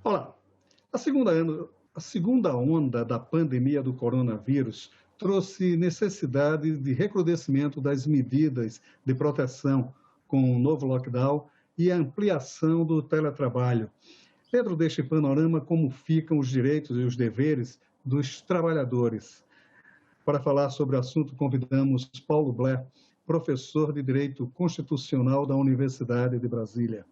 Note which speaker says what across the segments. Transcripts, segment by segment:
Speaker 1: Olá, a segunda onda da pandemia do coronavírus trouxe necessidade de recrudescimento das medidas de proteção com o novo lockdown e a ampliação do teletrabalho. Dentro deste panorama, como ficam os direitos e os deveres dos trabalhadores? Para falar sobre o assunto, convidamos Paulo Blair, professor de Direito Constitucional da Universidade de Brasília.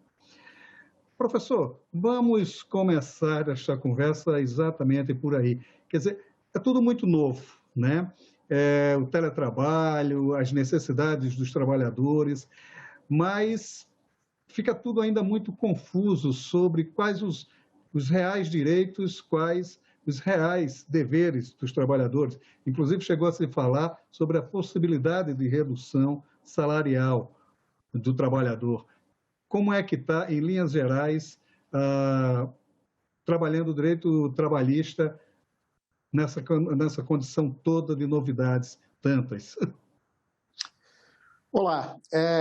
Speaker 1: Professor, vamos começar esta conversa exatamente por aí. Quer dizer, é tudo muito novo, né? O teletrabalho, as necessidades dos trabalhadores, mas fica tudo ainda muito confuso sobre quais os reais direitos, quais os reais deveres dos trabalhadores. Inclusive, chegou a se falar sobre a possibilidade de redução salarial do trabalhador. Como é que está, em linhas gerais, trabalhando o direito trabalhista nessa condição toda de novidades tantas?
Speaker 2: Olá,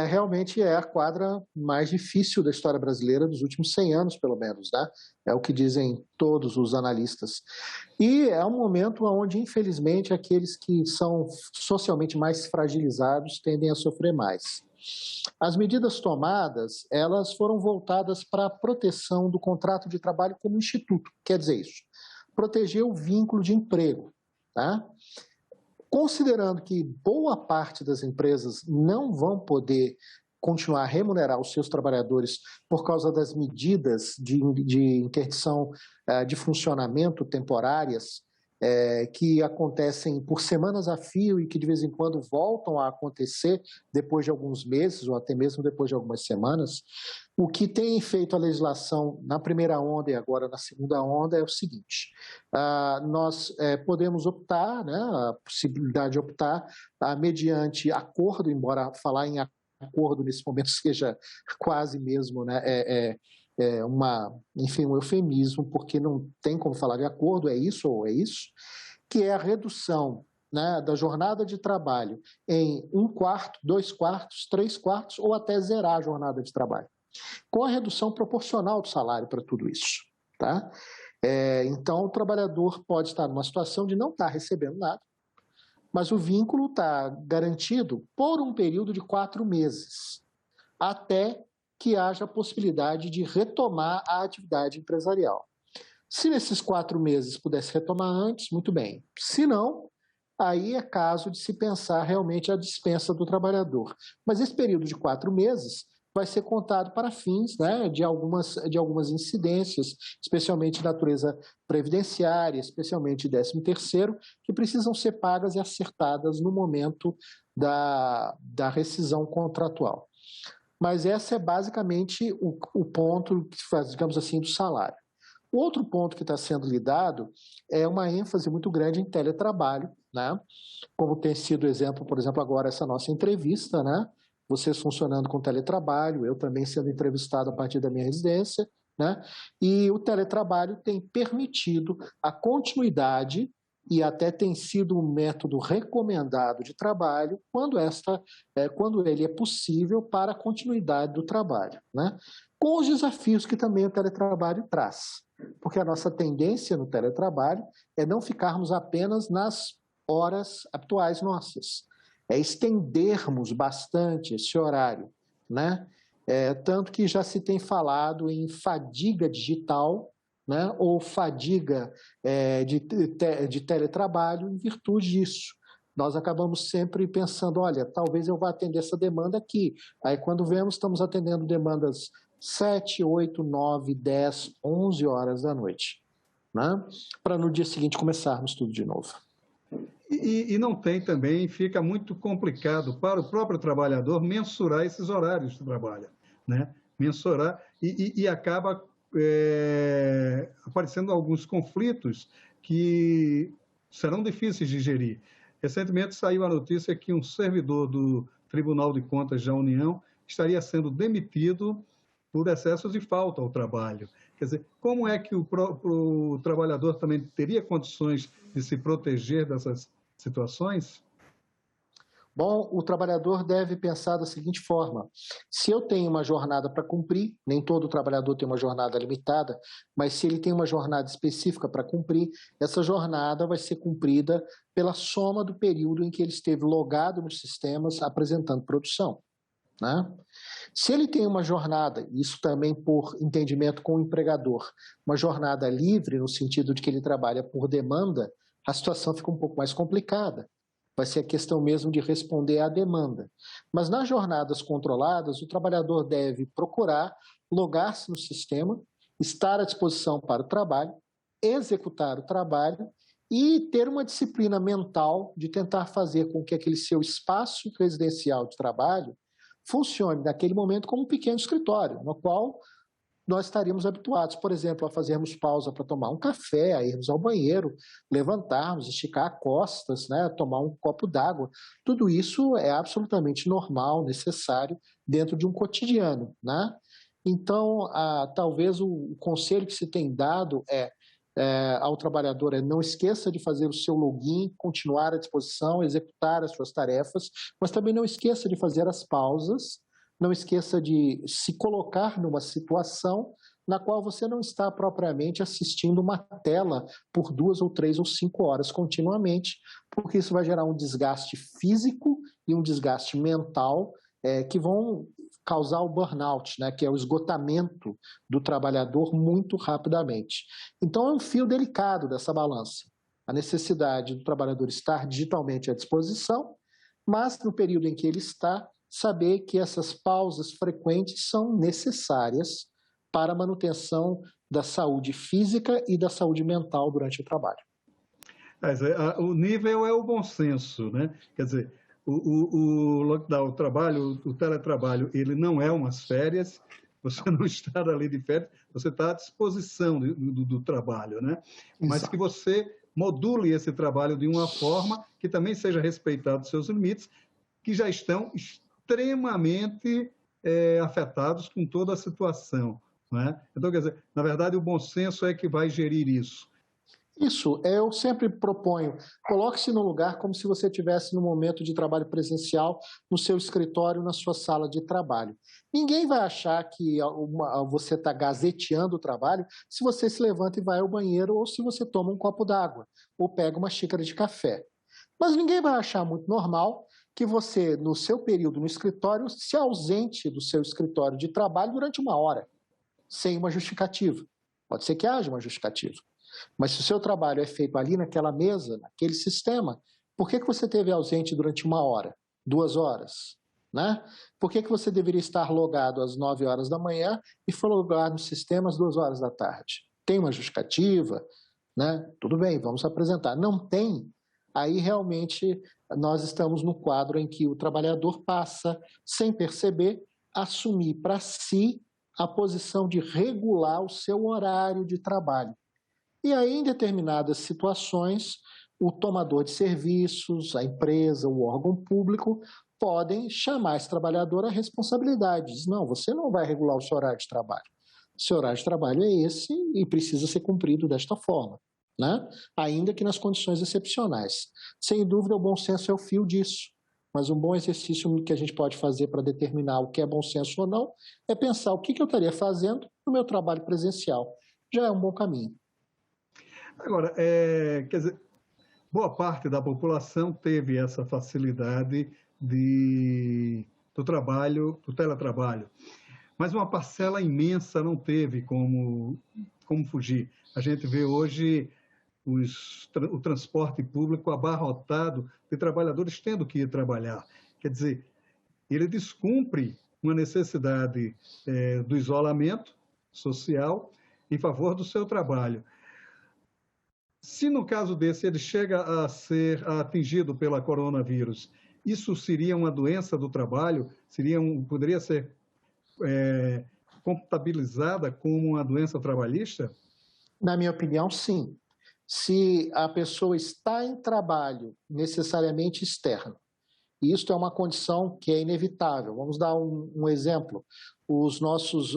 Speaker 2: realmente é a quadra mais difícil da história brasileira dos últimos 100 anos, pelo menos, né? É o que dizem todos os analistas. E é um momento onde, infelizmente, aqueles que são socialmente mais fragilizados tendem a sofrer mais. As medidas tomadas, elas foram voltadas para a proteção do contrato de trabalho como instituto. Quer dizer isso, proteger o vínculo de emprego, tá? Considerando que boa parte das empresas não vão poder continuar a remunerar os seus trabalhadores por causa das medidas de interdição de funcionamento temporárias que acontecem por semanas a fio e que de vez em quando voltam a acontecer depois de alguns meses ou até mesmo depois de algumas semanas, o que tem feito a legislação na primeira onda e agora na segunda onda é o seguinte: nós podemos optar, né, a possibilidade de optar mediante acordo, embora falar em acordo nesse momento seja quase mesmo, né, um eufemismo, porque não tem como falar de acordo, é isso ou é isso, que é a redução, né, da jornada de trabalho em 1/4, 2/4, 3/4 ou até zerar a jornada de trabalho, com a redução proporcional do salário para tudo isso, tá? Então, o trabalhador pode estar numa situação de não estar recebendo nada, mas o vínculo está garantido por um período de 4 meses, até que haja a possibilidade de retomar a atividade empresarial. Se nesses 4 meses pudesse retomar antes, muito bem. Se não, aí é caso de se pensar realmente a dispensa do trabalhador. Mas esse período de 4 meses vai ser contado para fins, né, de algumas incidências, especialmente de natureza previdenciária, especialmente 13º, que precisam ser pagas e acertadas no momento da rescisão contratual. Mas esse é basicamente o ponto, digamos assim, do salário. O outro ponto que está sendo lidado é uma ênfase muito grande em teletrabalho, né? Como tem sido exemplo, por exemplo, agora essa nossa entrevista, né? Vocês funcionando com teletrabalho, eu também sendo entrevistado a partir da minha residência, né? E o teletrabalho tem permitido a continuidade e até tem sido um método recomendado de trabalho quando ele é possível para a continuidade do trabalho, né? Com os desafios que também o teletrabalho traz, porque a nossa tendência no teletrabalho é não ficarmos apenas nas horas atuais nossas, é estendermos bastante esse horário, né? Tanto que já se tem falado em fadiga digital, né, ou fadiga de teletrabalho em virtude disso. Nós acabamos sempre pensando, olha, talvez eu vá atender essa demanda aqui. Aí quando vemos, estamos atendendo demandas 7, 8, 9, 10, 11 horas da noite, né, para no dia seguinte começarmos tudo de novo.
Speaker 1: E não tem também, fica muito complicado para o próprio trabalhador mensurar esses horários de trabalho, né? Mensurar e acaba aparecendo alguns conflitos que serão difíceis de gerir. Recentemente saiu a notícia que um servidor do Tribunal de Contas da União estaria sendo demitido por excessos de falta ao trabalho. Quer dizer, como é que o trabalhador também teria condições de se proteger dessas situações?
Speaker 2: Bom, o trabalhador deve pensar da seguinte forma: se eu tenho uma jornada para cumprir, nem todo trabalhador tem uma jornada limitada, mas se ele tem uma jornada específica para cumprir, essa jornada vai ser cumprida pela soma do período em que ele esteve logado nos sistemas apresentando produção, né? Se ele tem uma jornada, isso também por entendimento com o empregador, uma jornada livre, no sentido de que ele trabalha por demanda, a situação fica um pouco mais complicada. Vai ser a questão mesmo de responder à demanda. Mas nas jornadas controladas, o trabalhador deve procurar logar-se no sistema, estar à disposição para o trabalho, executar o trabalho e ter uma disciplina mental de tentar fazer com que aquele seu espaço residencial de trabalho funcione naquele momento como um pequeno escritório, no qual nós estaríamos habituados, por exemplo, a fazermos pausa para tomar um café, a irmos ao banheiro, levantarmos, esticar costas, né, tomar um copo d'água. Tudo isso é absolutamente normal, necessário dentro de um cotidiano, né? Então, talvez o conselho que se tem dado ao trabalhador não esqueça de fazer o seu login, continuar à disposição, executar as suas tarefas, mas também não esqueça de fazer as pausas, não esqueça de se colocar numa situação na qual você não está propriamente assistindo uma tela por 2 ou 3 ou 5 horas continuamente, porque isso vai gerar um desgaste físico e um desgaste mental que vão causar o burnout, né, que é o esgotamento do trabalhador muito rapidamente. Então, é um fio delicado dessa balança. A necessidade do trabalhador estar digitalmente à disposição, mas no período em que ele está, saber que essas pausas frequentes são necessárias para a manutenção da saúde física e da saúde mental durante o trabalho.
Speaker 1: O nível é o bom senso, né? Quer dizer, o lockdown, o teletrabalho, ele não é umas férias, você não está ali de férias, você está à disposição do trabalho, né? Mas que você module esse trabalho de uma forma que também seja respeitado os seus limites, que já estão extremamente afetados com toda a situação, né? Então, quer dizer, na verdade, o bom senso é que vai gerir isso.
Speaker 2: Isso, eu sempre proponho, coloque-se no lugar como se você estivesse no momento de trabalho presencial, no seu escritório, na sua sala de trabalho. Ninguém vai achar que você está gazeteando o trabalho se você se levanta e vai ao banheiro ou se você toma um copo d'água ou pega uma xícara de café. Mas ninguém vai achar muito normal que você, no seu período no escritório, se ausente do seu escritório de trabalho durante 1 hora, sem uma justificativa. Pode ser que haja uma justificativa. Mas se o seu trabalho é feito ali naquela mesa, naquele sistema, por que você esteve ausente durante 1 hora, 2 horas? Né? Por que você deveria estar logado às 9 horas da manhã e foi logado no sistema às 2 horas da tarde? Tem uma justificativa? Né? Tudo bem, vamos apresentar. Não tem? Aí realmente nós estamos no quadro em que o trabalhador passa, sem perceber, a assumir para si a posição de regular o seu horário de trabalho. E aí, em determinadas situações, o tomador de serviços, a empresa, o órgão público, podem chamar esse trabalhador à responsabilidade. Diz, não, você não vai regular o seu horário de trabalho. O seu horário de trabalho é esse e precisa ser cumprido desta forma, né? Ainda que nas condições excepcionais. Sem dúvida, o bom senso é o fio disso. Mas um bom exercício que a gente pode fazer para determinar o que é bom senso ou não é pensar o que eu estaria fazendo no meu trabalho presencial. Já é um bom caminho.
Speaker 1: Agora, quer dizer, boa parte da população teve essa facilidade do trabalho, do teletrabalho, mas uma parcela imensa não teve como fugir. A gente vê hoje o transporte público abarrotado de trabalhadores tendo que ir trabalhar. Quer dizer, ele descumpre uma necessidade do isolamento social em favor do seu trabalho. Se no caso desse ele chega a ser atingido pela coronavírus, isso seria uma doença do trabalho? Poderia ser contabilizada como uma doença trabalhista?
Speaker 2: Na minha opinião, sim. Se a pessoa está em trabalho necessariamente externo, e isso é uma condição que é inevitável. Vamos dar um exemplo. Os nossos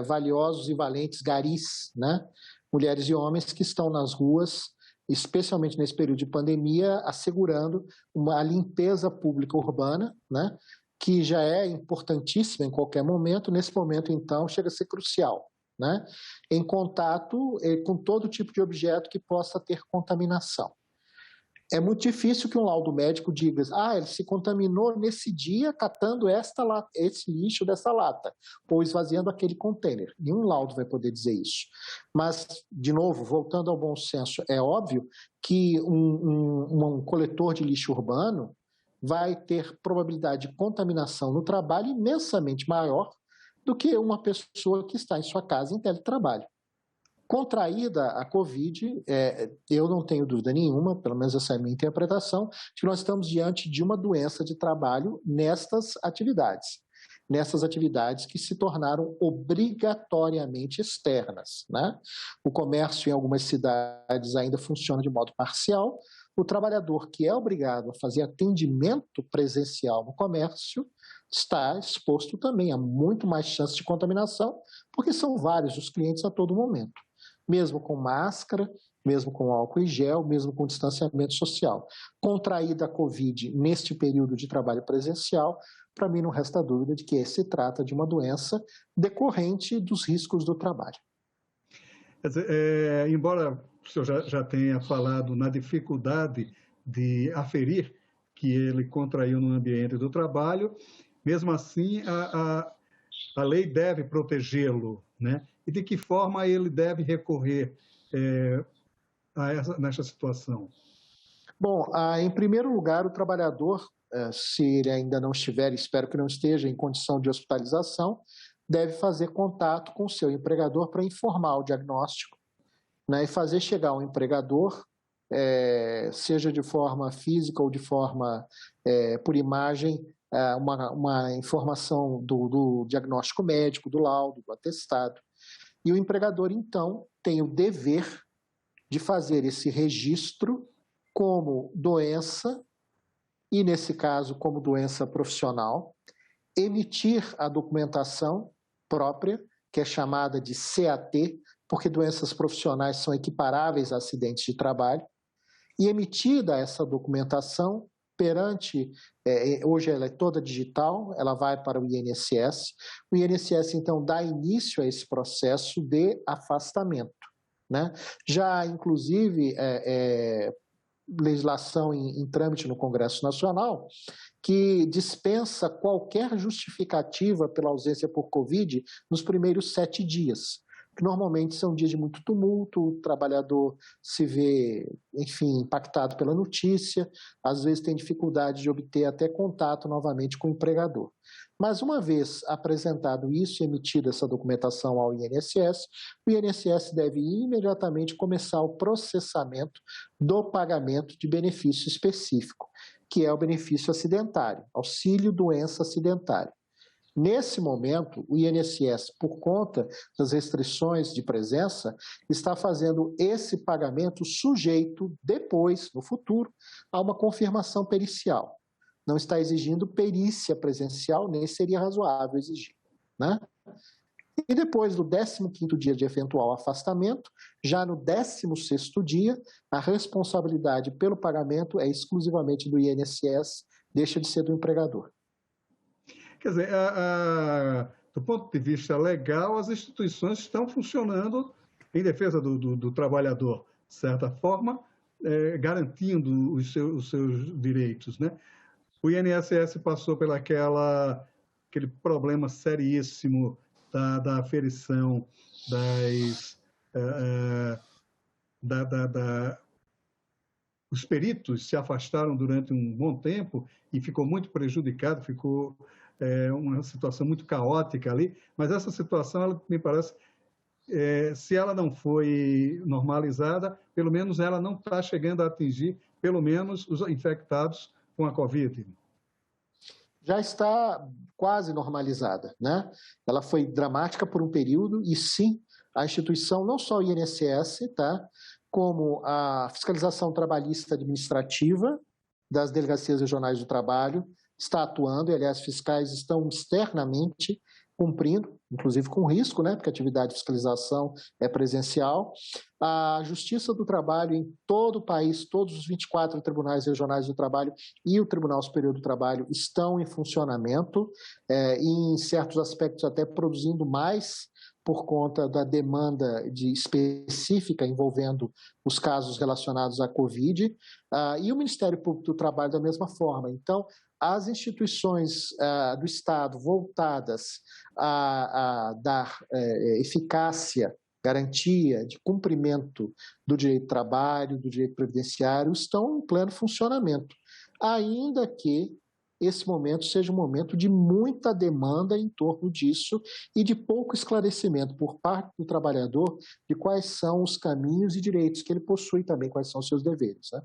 Speaker 2: valiosos e valentes garis, né? Mulheres e homens que estão nas ruas especialmente nesse período de pandemia, assegurando uma limpeza pública urbana, né, que já é importantíssima em qualquer momento, nesse momento, então, chega a ser crucial, né, em contato com todo tipo de objeto que possa ter contaminação. É muito difícil que um laudo médico diga, ele se contaminou nesse dia catando esse lixo dessa lata, ou esvaziando aquele container. Nenhum laudo vai poder dizer isso. Mas, de novo, voltando ao bom senso, é óbvio que um coletor de lixo urbano vai ter probabilidade de contaminação no trabalho imensamente maior do que uma pessoa que está em sua casa em teletrabalho. Contraída a Covid, eu não tenho dúvida nenhuma, pelo menos essa é a minha interpretação, de que nós estamos diante de uma doença de trabalho nessas atividades que se tornaram obrigatoriamente externas, né? O comércio em algumas cidades ainda funciona de modo parcial. O trabalhador que é obrigado a fazer atendimento presencial no comércio está exposto também a muito mais chance de contaminação, porque são vários os clientes a todo momento, mesmo com máscara, mesmo com álcool em gel, mesmo com distanciamento social. Contraída a Covid neste período de trabalho presencial, para mim não resta dúvida de que se trata de uma doença decorrente dos riscos do trabalho.
Speaker 1: Quer dizer, embora o senhor já tenha falado na dificuldade de aferir que ele contraiu no ambiente do trabalho, mesmo assim a lei deve protegê-lo, né? E de que forma ele deve recorrer nessa situação?
Speaker 2: Bom, em primeiro lugar, o trabalhador, se ele ainda não estiver, espero que não esteja em condição de hospitalização, deve fazer contato com o seu empregador para informar o diagnóstico, né, e fazer chegar ao empregador, seja de forma física ou de forma por imagem, uma informação do diagnóstico médico, do laudo, do atestado. E o empregador, então, tem o dever de fazer esse registro como doença, e nesse caso como doença profissional, emitir a documentação própria, que é chamada de CAT, porque doenças profissionais são equiparáveis a acidentes de trabalho, e emitida essa documentação perante, hoje ela é toda digital, ela vai para o INSS. O INSS, então, dá início a esse processo de afastamento, né? Já, inclusive, legislação em trâmite no Congresso Nacional que dispensa qualquer justificativa pela ausência por Covid nos primeiros 7 dias. Que normalmente são dias de muito tumulto, o trabalhador se vê, enfim, impactado pela notícia, às vezes tem dificuldade de obter até contato novamente com o empregador. Mas uma vez apresentado isso e emitida essa documentação ao INSS, o INSS deve imediatamente começar o processamento do pagamento de benefício específico, que é o benefício acidentário, auxílio doença acidentário. Nesse momento, o INSS, por conta das restrições de presença, está fazendo esse pagamento sujeito, depois, no futuro, a uma confirmação pericial. Não está exigindo perícia presencial, nem seria razoável exigir, né? E depois do 15º dia de eventual afastamento, já no 16º dia, a responsabilidade pelo pagamento é exclusivamente do INSS, deixa de ser do empregador.
Speaker 1: Quer dizer, do ponto de vista legal, as instituições estão funcionando em defesa do trabalhador, de certa forma, garantindo os seus direitos, né? O INSS passou por aquele problema seríssimo da aferição os peritos se afastaram durante um bom tempo e ficou muito prejudicado, ficou uma situação muito caótica ali, mas essa situação, ela, me parece, se ela não foi normalizada, pelo menos ela não está chegando a atingir, pelo menos, os infectados com a Covid.
Speaker 2: Já está quase normalizada, né? Ela foi dramática por um período e, sim, a instituição, não só o INSS, tá? Como a fiscalização trabalhista administrativa das delegacias regionais do trabalho, está atuando, e, aliás, fiscais estão externamente cumprindo, inclusive com risco, né, porque a atividade de fiscalização é presencial. A Justiça do Trabalho em todo o país, todos os 24 tribunais regionais do trabalho e o Tribunal Superior do Trabalho estão em funcionamento, e em certos aspectos até produzindo mais por conta da demanda específica envolvendo os casos relacionados à Covid, e o Ministério Público do Trabalho da mesma forma. Então, as instituições do Estado voltadas a dar eficácia, garantia de cumprimento do direito do trabalho, do direito previdenciário, estão em pleno funcionamento, ainda que esse momento seja um momento de muita demanda em torno disso e de pouco esclarecimento por parte do trabalhador de quais são os caminhos e direitos que ele possui também, quais são os seus deveres, né?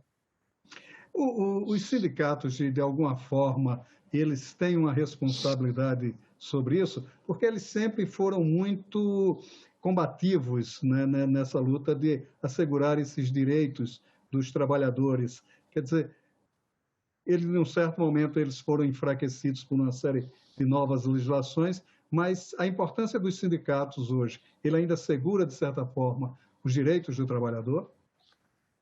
Speaker 1: Os sindicatos, de alguma forma, eles têm uma responsabilidade sobre isso, porque eles sempre foram muito combativos, né, nessa luta de assegurar esses direitos dos trabalhadores. Quer dizer, eles, em um certo momento, eles foram enfraquecidos por uma série de novas legislações, mas a importância dos sindicatos hoje, ele ainda assegura, de certa forma, os direitos do trabalhador?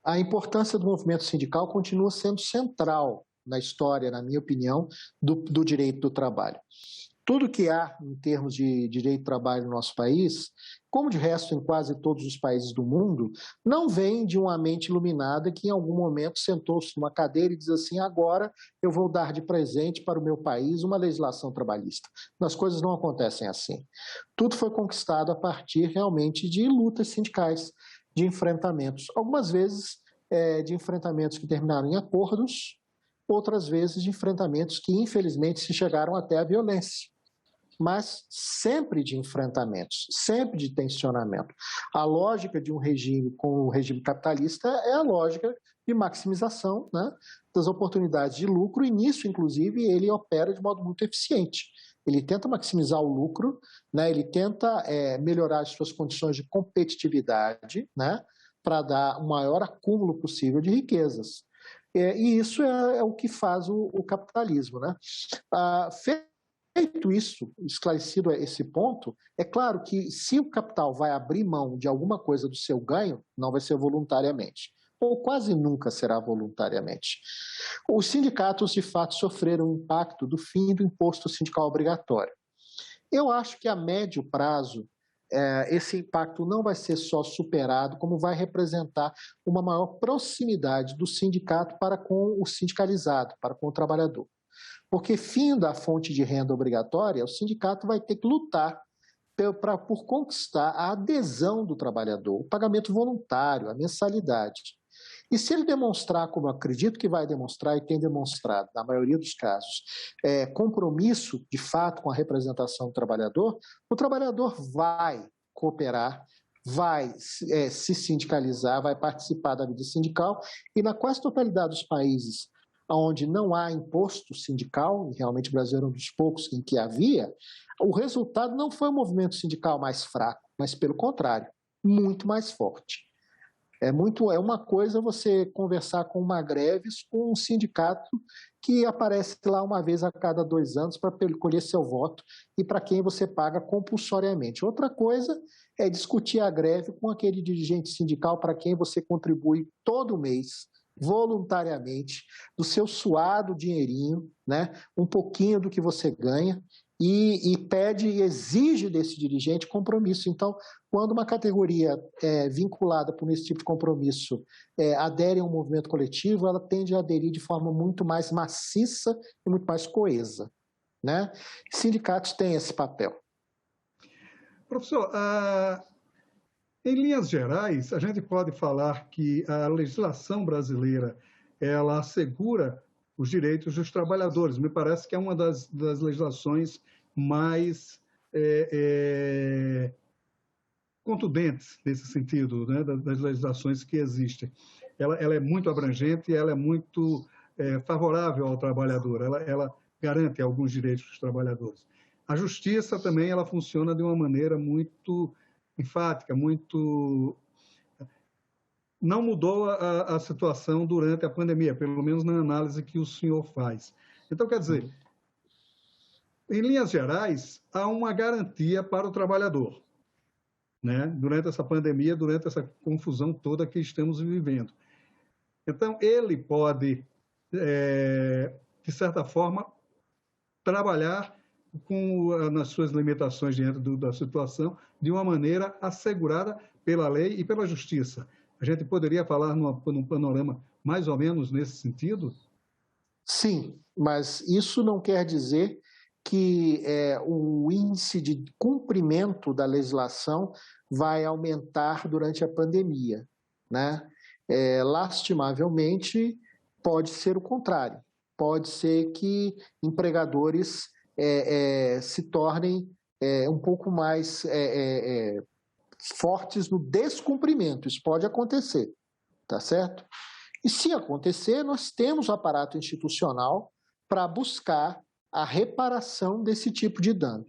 Speaker 2: A importância do movimento sindical continua sendo central na história, na minha opinião, do direito do trabalho. Tudo que há em termos de direito do trabalho no nosso país, como de resto em quase todos os países do mundo, não vem de uma mente iluminada que em algum momento sentou-se numa cadeira e diz assim: agora eu vou dar de presente para o meu país uma legislação trabalhista. As coisas não acontecem assim. Tudo foi conquistado a partir realmente de lutas sindicais, de enfrentamentos. Algumas vezes de enfrentamentos que terminaram em acordos, outras vezes de enfrentamentos que infelizmente se chegaram até à violência. Mas sempre de enfrentamentos, sempre de tensionamento. A lógica de um regime com o regime capitalista é a lógica de maximização, né, das oportunidades de lucro, e nisso, inclusive, ele opera de modo muito eficiente. Ele tenta maximizar o lucro, né, ele tenta melhorar as suas condições de competitividade, né, para dar o maior acúmulo possível de riquezas. E isso é o que faz o capitalismo, né? Feito isso, esclarecido esse ponto, é claro que se o capital vai abrir mão de alguma coisa do seu ganho, não vai ser voluntariamente, ou quase nunca será voluntariamente. Os sindicatos, de fato, sofreram o impacto do fim do imposto sindical obrigatório. Eu acho que a médio prazo, esse impacto não vai ser só superado, como vai representar uma maior proximidade do sindicato para com o sindicalizado, para com o trabalhador. Porque, fim da fonte de renda obrigatória, o sindicato vai ter que lutar por conquistar a adesão do trabalhador, o pagamento voluntário, a mensalidade. E se ele demonstrar, como eu acredito que vai demonstrar e tem demonstrado, na maioria dos casos, compromisso, de fato, com a representação do trabalhador, o trabalhador vai cooperar, vai se sindicalizar, vai participar da vida sindical, e na quase totalidade dos países onde não há imposto sindical, e realmente o Brasil era um dos poucos em que havia, o resultado não foi um movimento sindical mais fraco, mas pelo contrário, muito mais forte. É uma coisa você conversar com uma greve, com um sindicato que aparece lá uma vez a cada 2 anos para colher seu voto e para quem você paga compulsoriamente. Outra coisa é discutir a greve com aquele dirigente sindical para quem você contribui todo mês, voluntariamente, do seu suado dinheirinho, né, um pouquinho do que você ganha, e pede e exige desse dirigente compromisso. Então, quando uma categoria vinculada por esse tipo de compromisso adere a um movimento coletivo, ela tende a aderir de forma muito mais maciça e muito mais coesa, né? Sindicatos têm esse papel.
Speaker 1: Professor, em linhas gerais, a gente pode falar que a legislação brasileira ela assegura os direitos dos trabalhadores. Me parece que é uma das legislações mais contundentes nesse sentido, né, das legislações que existem. Ela é muito abrangente e ela é muito favorável ao trabalhador. Ela garante alguns direitos dos trabalhadores. A justiça também ela funciona de uma maneira muito enfática, muito... Não mudou a situação durante a pandemia, pelo menos na análise que o senhor faz. Então, quer dizer, em linhas gerais, há uma garantia para o trabalhador, né? Durante essa pandemia, durante essa confusão toda que estamos vivendo. Então, ele pode, de certa forma, trabalhar nas suas limitações diante da situação, de uma maneira assegurada pela lei e pela justiça. A gente poderia falar num panorama mais ou menos nesse sentido?
Speaker 2: Sim, mas isso não quer dizer que o índice de cumprimento da legislação vai aumentar durante a pandemia, né? Lastimavelmente, pode ser o contrário. Pode ser que empregadores se tornem um pouco mais fortes no descumprimento. Isso pode acontecer, tá certo? E se acontecer, nós temos o aparato institucional para buscar a reparação desse tipo de dano.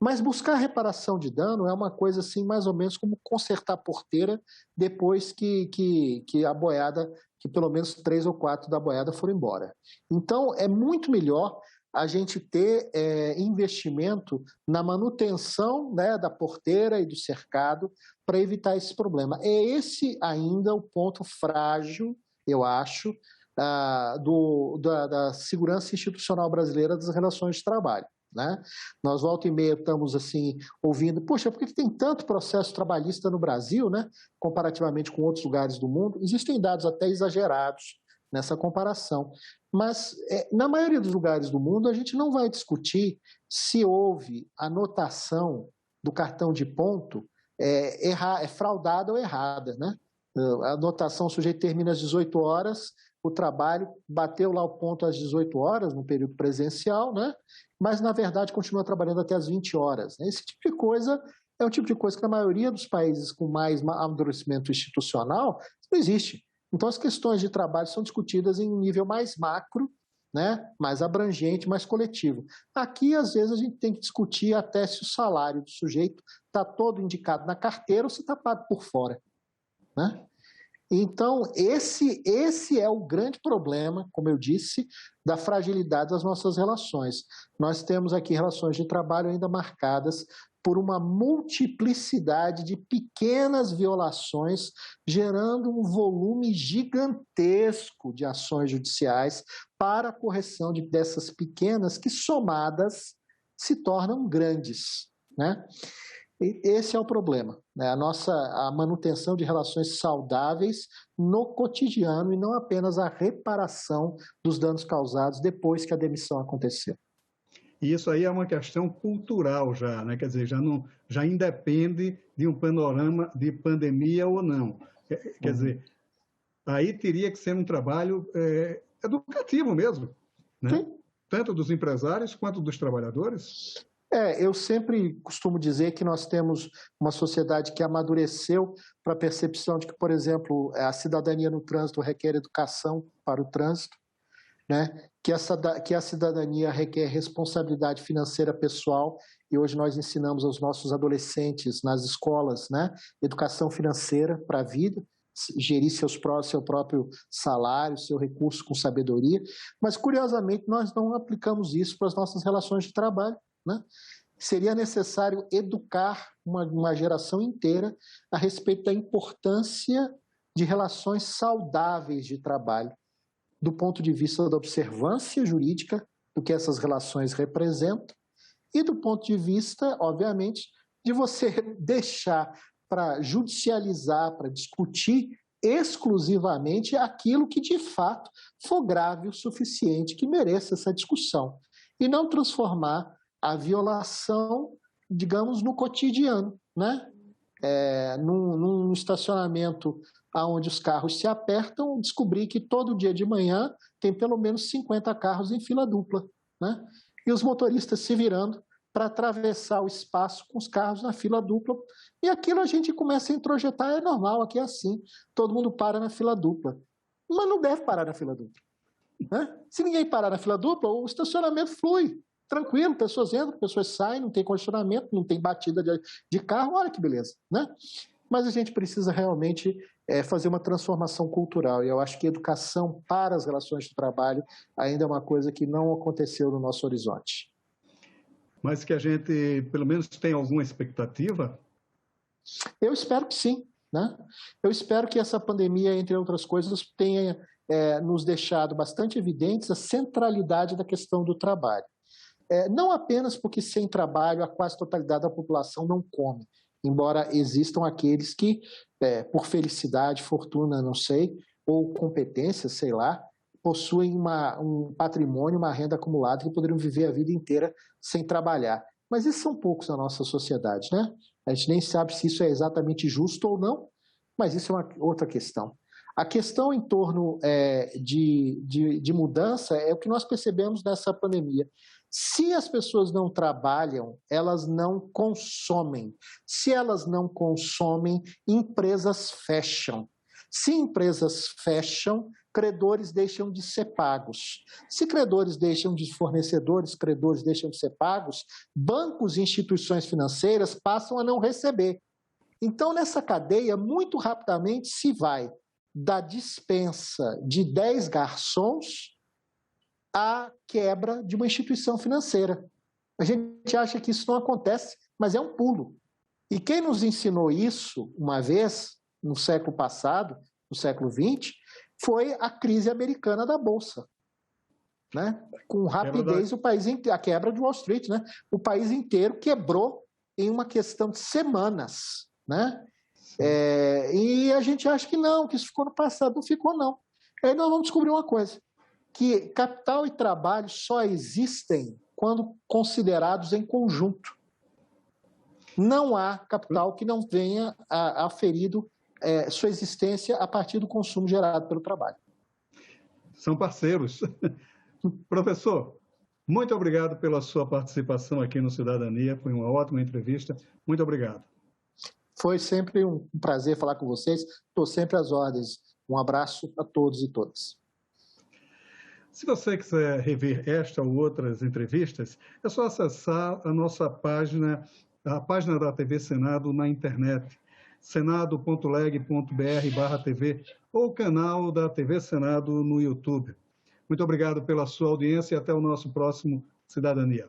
Speaker 2: Mas buscar reparação de dano é uma coisa assim, mais ou menos como consertar porteira depois que a boiada, que pelo menos 3 ou 4 da boiada foram embora. Então, é muito melhor a gente ter investimento na manutenção, né, da porteira e do cercado para evitar esse problema. É esse ainda o ponto frágil, eu acho, da segurança institucional brasileira das relações de trabalho, né? Nós, volta e meia, estamos assim, ouvindo, poxa, por que tem tanto processo trabalhista no Brasil, né, comparativamente com outros lugares do mundo? Existem dados até exagerados nessa comparação, mas na maioria dos lugares do mundo a gente não vai discutir se houve anotação do cartão de ponto fraudada ou errada, né? A anotação, o sujeito termina às 18 horas, o trabalho bateu lá o ponto às 18 horas, no período presencial, né? Mas, na verdade, continua trabalhando até às 20 horas. Esse tipo de coisa é um tipo de coisa que, na maioria dos países com mais amadurecimento institucional, não existe. Então, as questões de trabalho são discutidas em um nível mais macro, né? Mais abrangente, mais coletivo. Aqui, às vezes, a gente tem que discutir até se o salário do sujeito está todo indicado na carteira ou se está pago por fora, né? Então, esse é o grande problema, como eu disse, da fragilidade das nossas relações. Nós temos aqui relações de trabalho ainda marcadas por uma multiplicidade de pequenas violações, gerando um volume gigantesco de ações judiciais para a correção dessas pequenas que, somadas, se tornam grandes, né? Esse é o problema, né? A manutenção de relações saudáveis no cotidiano e não apenas a reparação dos danos causados depois que a demissão aconteceu.
Speaker 1: E isso aí é uma questão cultural já, né? Quer dizer, já independe de um panorama de pandemia ou não. Quer dizer, aí teria que ser um trabalho educativo mesmo, né?
Speaker 2: Sim.
Speaker 1: Tanto dos empresários quanto dos trabalhadores.
Speaker 2: Eu sempre costumo dizer que nós temos uma sociedade que amadureceu para a percepção de que, por exemplo, a cidadania no trânsito requer educação para o trânsito, né? Que a cidadania requer responsabilidade financeira pessoal, e hoje nós ensinamos aos nossos adolescentes nas escolas, né, educação financeira para a vida, gerir seu próprio salário, seu recurso com sabedoria, mas, curiosamente, nós não aplicamos isso para as nossas relações de trabalho, né? Seria necessário educar uma geração inteira a respeito da importância de relações saudáveis de trabalho, do ponto de vista da observância jurídica do que essas relações representam e do ponto de vista, obviamente, de você deixar para judicializar, para discutir exclusivamente aquilo que de fato for grave o suficiente que mereça essa discussão e não transformar a violação, digamos, no cotidiano, né? Num estacionamento onde os carros se apertam, descobrir que todo dia de manhã tem pelo menos 50 carros em fila dupla, né? E os motoristas se virando para atravessar o espaço com os carros na fila dupla. E aquilo a gente começa a introjetar, é normal, aqui é assim, todo mundo para na fila dupla. Mas não deve parar na fila dupla, né? Se ninguém parar na fila dupla, o estacionamento flui. Tranquilo, pessoas entram, pessoas saem, não tem condicionamento, não tem batida de carro, olha que beleza, né? Mas a gente precisa realmente fazer uma transformação cultural, e eu acho que educação para as relações de trabalho ainda é uma coisa que não aconteceu no nosso horizonte.
Speaker 1: mas que a gente, pelo menos, tem alguma expectativa?
Speaker 2: Eu espero que sim, né? Eu espero que essa pandemia, entre outras coisas, tenha nos deixado bastante evidentes a centralidade da questão do trabalho. Não apenas porque sem trabalho a quase totalidade da população não come, embora existam aqueles que, por felicidade, fortuna, não sei, ou competência, sei lá, possuem um patrimônio, uma renda acumulada que poderiam viver a vida inteira sem trabalhar. Mas esses são poucos na nossa sociedade, né? A gente nem sabe se isso é exatamente justo ou não, mas isso é uma outra questão. A questão em torno de mudança é o que nós percebemos nessa pandemia. Se as pessoas não trabalham, elas não consomem. Se elas não consomem, empresas fecham. Se empresas fecham, credores deixam de ser pagos. Se credores deixam de fornecedores, credores deixam de ser pagos, bancos e instituições financeiras passam a não receber. Então, nessa cadeia, muito rapidamente se vai da dispensa de 10 garçons à quebra de uma instituição financeira. A gente acha que isso não acontece, mas é um pulo. E quem nos ensinou isso uma vez, no século passado, no século XX, foi a crise americana da Bolsa. Né? Com rapidez, a quebra de Wall Street, né? O país inteiro quebrou em uma questão de semanas. Né? E a gente acha que não, que isso ficou no passado. Não ficou, não. Aí nós vamos descobrir uma coisa, que capital e trabalho só existem quando considerados em conjunto. Não há capital que não venha aferido sua existência a partir do consumo gerado pelo trabalho.
Speaker 1: São parceiros. Professor, muito obrigado pela sua participação aqui no Cidadania. Foi uma ótima entrevista. Muito obrigado.
Speaker 2: Foi sempre um prazer falar com vocês. Estou sempre às ordens. Um abraço a todos e todas.
Speaker 1: Se você quiser rever esta ou outras entrevistas, é só acessar a nossa página, a página da TV Senado na internet, senado.leg.br/TV, ou o canal da TV Senado no YouTube. Muito obrigado pela sua audiência e até o nosso próximo Cidadania.